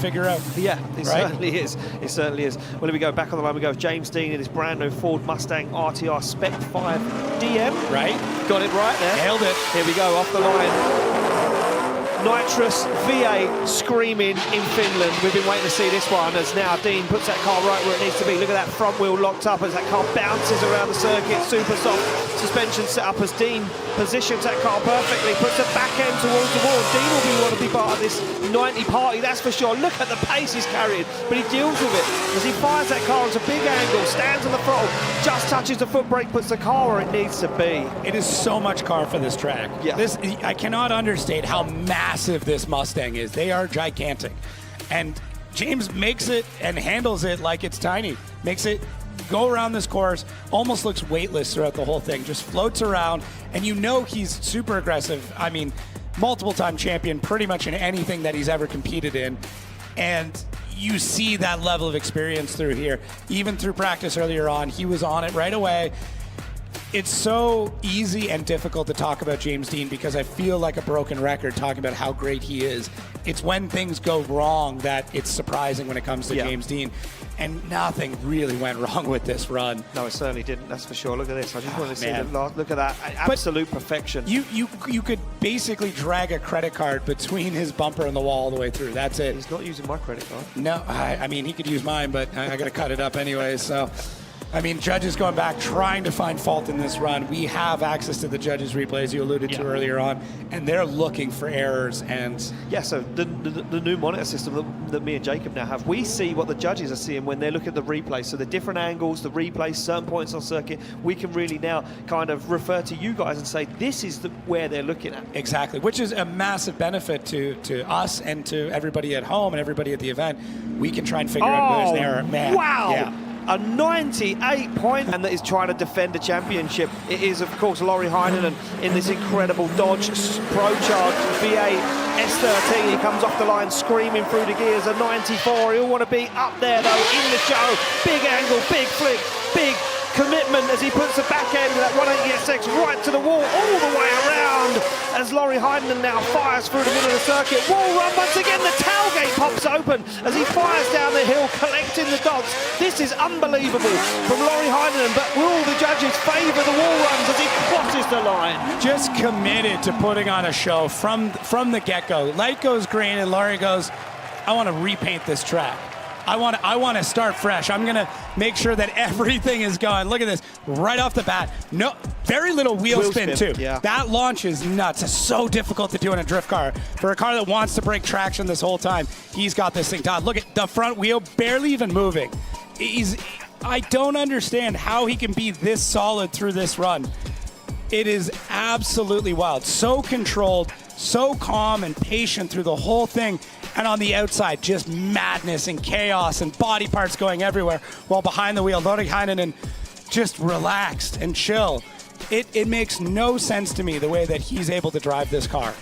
figure out. Yeah, it right? certainly is. It certainly is. Well, here we go. Back on the line we go. James Dean in his brand new Ford Mustang RTR Spec 5 DM. Right. Got it right there. Nailed it. Here we go, off the line. Nitrous V8 screaming in Finland. We've been waiting to see this one as now Dean puts that car right where it needs to be. Look at that front wheel locked up as that car bounces around the circuit. Super soft suspension set up as Dean positions that car perfectly, puts the back end towards the wall. Dean will want to be part of this 90 party, that's for sure. Look at the pace he's carrying, but he deals with it as he fires that car at a big angle, stands on the throttle, just touches the foot brake, puts the car where it needs to be. It is so much car for this track. Yeah. I cannot understate how massive this Mustang is. They are gigantic. And James makes it and handles it like it's tiny. Makes it go around this course, almost looks weightless throughout the whole thing, just floats around, and you know he's super aggressive. I mean, multiple-time champion pretty much in anything that he's ever competed in, and you see that level of experience through here. Even through practice earlier on, he was on it right away. It's so easy and difficult to talk about James Dean because I feel like a broken record talking about how great he is. It's when things go wrong that it's surprising when it comes to James Dean. And nothing really went wrong with this run. No, it certainly didn't, that's for sure. Look at this. I just want to see the last, look at that. Absolute perfection. You could basically drag a credit card between his bumper and the wall all the way through. That's it. He's not using my credit card. No, I mean, he could use mine, but I got to cut it up anyway, so. I mean, judges going back, trying to find fault in this run. We have access to the judges' replays you alluded to earlier on, and they're looking for errors. And yeah, so the new monitor system that me and Jacob now have, we see what the judges are seeing when they look at the replay. So the different angles, the replays, certain points on circuit, we can really now kind of refer to you guys and say, this is where they're looking at. Exactly, which is a massive benefit to us and to everybody at home and everybody at the event. We can try and figure out where's the error. Man, wow! Yeah. A 98 point, and that is trying to defend the championship. It is, of course, Lauri Heinonen in this incredible Dodge Pro-Charged V8 S13. He comes off the line screaming through the gears. A 94. He'll want to be up there, though, in the show. Big angle, big flick, big commitment as he puts the back end of that 180SX right to the wall, all the way around, as Lauri Heinonen now fires through the middle of the circuit. Wall run once again, the tailgate pops open as he fires down the hill, collecting the dots. This is unbelievable from Lauri Heinonen, but will the judges favour the wall runs as he crosses the line? Just committed to putting on a show from the get-go. Light goes green and Lauri goes, I want to repaint this track. I want to start fresh. I'm going to make sure that everything is going. Look at this, right off the bat. No, very little wheel spin too. Yeah. That launch is nuts. It's so difficult to do in a drift car. For a car that wants to break traction this whole time, he's got this thing done. Look at the front wheel, barely even moving. I don't understand how he can be this solid through this run. It is absolutely wild. So controlled, so calm and patient through the whole thing. And on the outside, just madness and chaos and body parts going everywhere. While behind the wheel, Lauri Heinonen just relaxed and chill. It makes no sense to me the way that he's able to drive this car.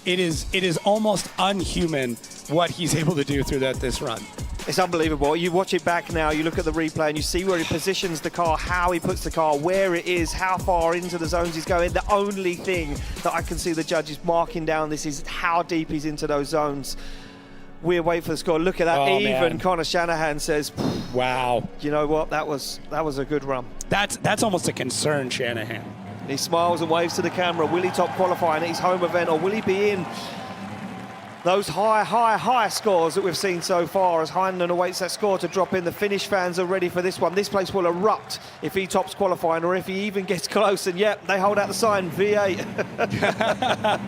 It is almost unhuman what he's able to do through this run. It's unbelievable. You watch it back now, you look at the replay and you see where he positions the car, how he puts the car, where it is, how far into the zones he's going. The only thing that I can see the judges marking down this is how deep he's into those zones. We'll wait for the score. Look at that. Even Connor Shanahan says, wow. You know what? That was a good run. That's almost a concern, Shanahan. He smiles and waves to the camera. Will he top qualifying at his home event, or will he be in those high scores that we've seen so far as Heinonen awaits that score to drop in? The Finnish fans are ready for this one. This place will erupt if he tops qualifying or if he even gets close. And yep, they hold out the sign, V8.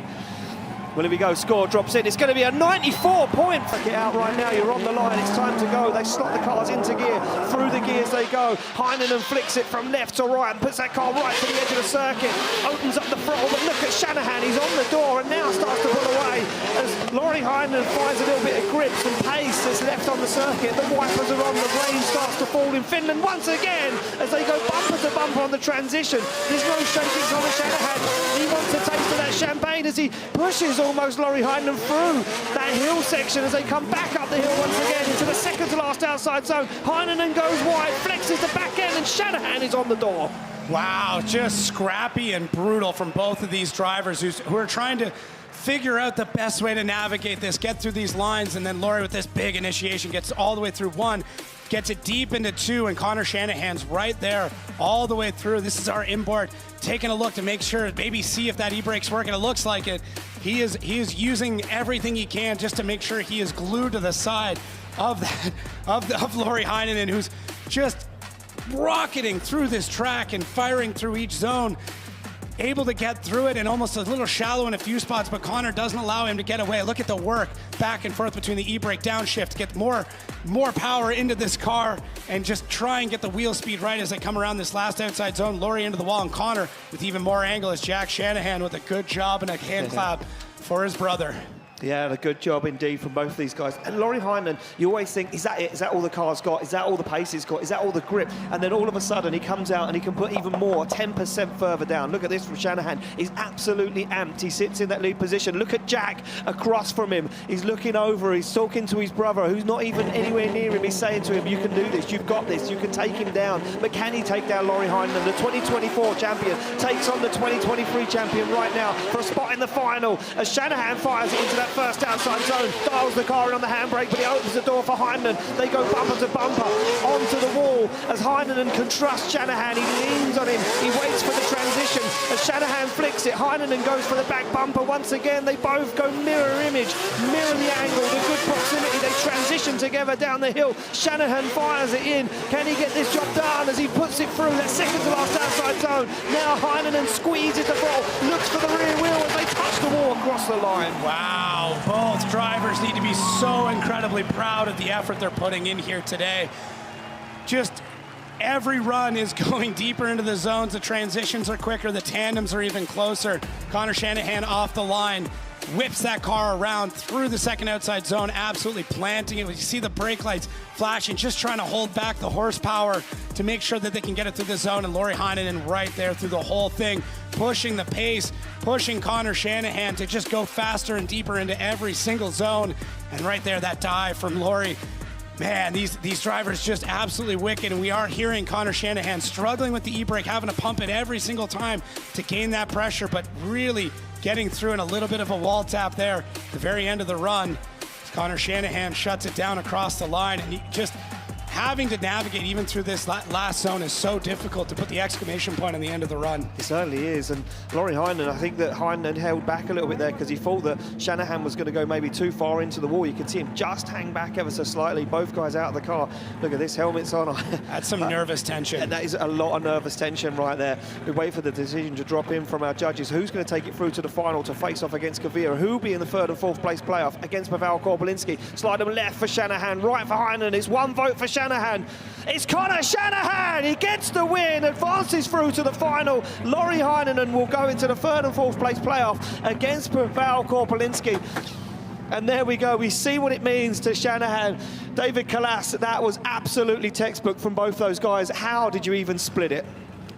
Well, here we go, score drops in. It's going to be a 94 point. Get out right now, you're on the line, it's time to go. They slot the cars into gear, through the gears they go. Heinonen flicks it from left to right and puts that car right to the edge of the circuit. Opens up the throttle, but look at Shanahan, he's on the door and now starts to pull away. As Lauri Heinonen finds a little bit of grips and pace that's left on the circuit. The wipers are on, the rain starts to fall in Finland once again as they go bumper to bumper on the transition. There's no shaking on the Shanahan. He wants a taste of that champagne as he pushes almost Lauri Heinonen through that hill section as they come back up the hill once again into the second to last outside zone. Heinonen goes wide, flexes the back end, and Shanahan is on the door. Wow, just scrappy and brutal from both of these drivers who are trying to figure out the best way to navigate this, get through these lines, and then Lauri with this big initiation gets all the way through 1, gets it deep into 2, and Connor Shanahan's right there all the way through. This is our import taking a look to make sure, maybe see if that e-brake's working. It looks like it. He is using everything he can just to make sure he is glued to the side of that of Lauri Heinonen, who's just rocketing through this track and firing through each zone. Able to get through it, and almost a little shallow in a few spots, but Connor doesn't allow him to get away. Look at the work back and forth between the e-brake downshift to get more power into this car and just try and get the wheel speed right as they come around this last outside zone. Lauri into the wall, and Connor with even more angle as Jack Shanahan with a good job and a hand clap for his brother. Yeah, a good job indeed from both of these guys. And Lauri Heinonen, you always think, is that it? Is that all the car's got? Is that all the pace it's got? Is that all the grip? And then all of a sudden he comes out and he can put even more, 10% further down. Look at this from Shanahan. He's absolutely amped. He sits in that lead position. Look at Jack across from him. He's looking over. He's talking to his brother, who's not even anywhere near him. He's saying to him, you can do this. You've got this. You can take him down. But can he take down Lauri Heinonen? The 2024 champion takes on the 2023 champion right now for a spot in the final as Shanahan fires it into that first outside zone, dials the car in on the handbrake, but he opens the door for Heinonen. They go bumper to bumper onto the wall as Heinonen can trust Shanahan. He leans on him, he waits for the transition. As Shanahan flicks it, Heinonen goes for the back bumper. Once again, they both go mirror image, mirror the angle, the good proximity. They transition together down the hill. Shanahan fires it in. Can he get this job done as he puts it through that second to last outside zone? Now Heinonen squeezes the ball, looks for the rear wheel as they touch the wall across the line. Wow, both drivers need to be so incredibly proud of the effort they're putting in here today. Just every run is going deeper into the zones. The transitions are quicker. The tandems are even closer. Connor Shanahan off the line, whips that car around through the second outside zone, absolutely planting it. You see the brake lights flashing, just trying to hold back the horsepower to make sure that they can get it through the zone. And Lauri Heinonen right there through the whole thing, pushing the pace, pushing Connor Shanahan to just go faster and deeper into every single zone. And right there, that dive from Lauri. Man, these drivers just absolutely wicked, and we are hearing Connor Shanahan struggling with the e-brake, having to pump it every single time to gain that pressure, but really getting through in a little bit of a wall tap there at the very end of the run. Connor Shanahan shuts it down across the line, and he just having to navigate even through this last zone is so difficult to put the exclamation point on the end of the run. It certainly is, and Lauri Heinonen, I think that Heinonen held back a little bit there because he thought that Shanahan was going to go maybe too far into the wall. You could see him just hang back ever so slightly. Both guys out of the car. Look at this, helmet's on. That's some nervous tension. And that is a lot of nervous tension right there. We wait for the decision to drop in from our judges. Who's going to take it through to the final to face off against Kavir? Who will be in the third and fourth place playoff against Pavel Korpolinski? Slide them left for Shanahan, right for Heinonen. It's one vote for Shanahan. It's Connor Shanahan. He gets the win, advances through to the final. Lauri Heinonen will go into the third and fourth place playoff against Pavel Korpolinski. And there we go. We see what it means to Shanahan. David Kalas, that was absolutely textbook from both those guys. How did you even split it?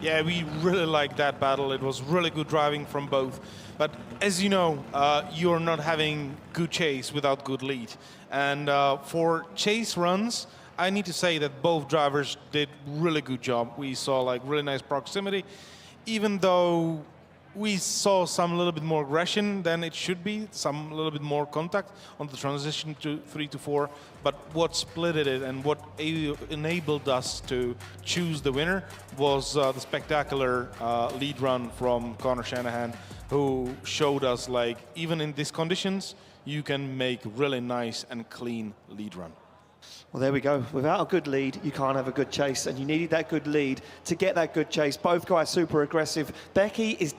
Yeah, we really liked that battle. It was really good driving from both. But as you know, you're not having good chase without good lead. And for chase runs, I need to say that both drivers did really good job. We saw like really nice proximity, even though we saw some little bit more aggression than it should be, some little bit more contact on the transition to 3 to 4. But what split it and what enabled us to choose the winner was the spectacular lead run from Connor Shanahan, who showed us like even in these conditions, you can make really nice and clean lead run. Well, there we go. Without a good lead, you can't have a good chase, and you needed that good lead to get that good chase. Both guys super aggressive. Becky is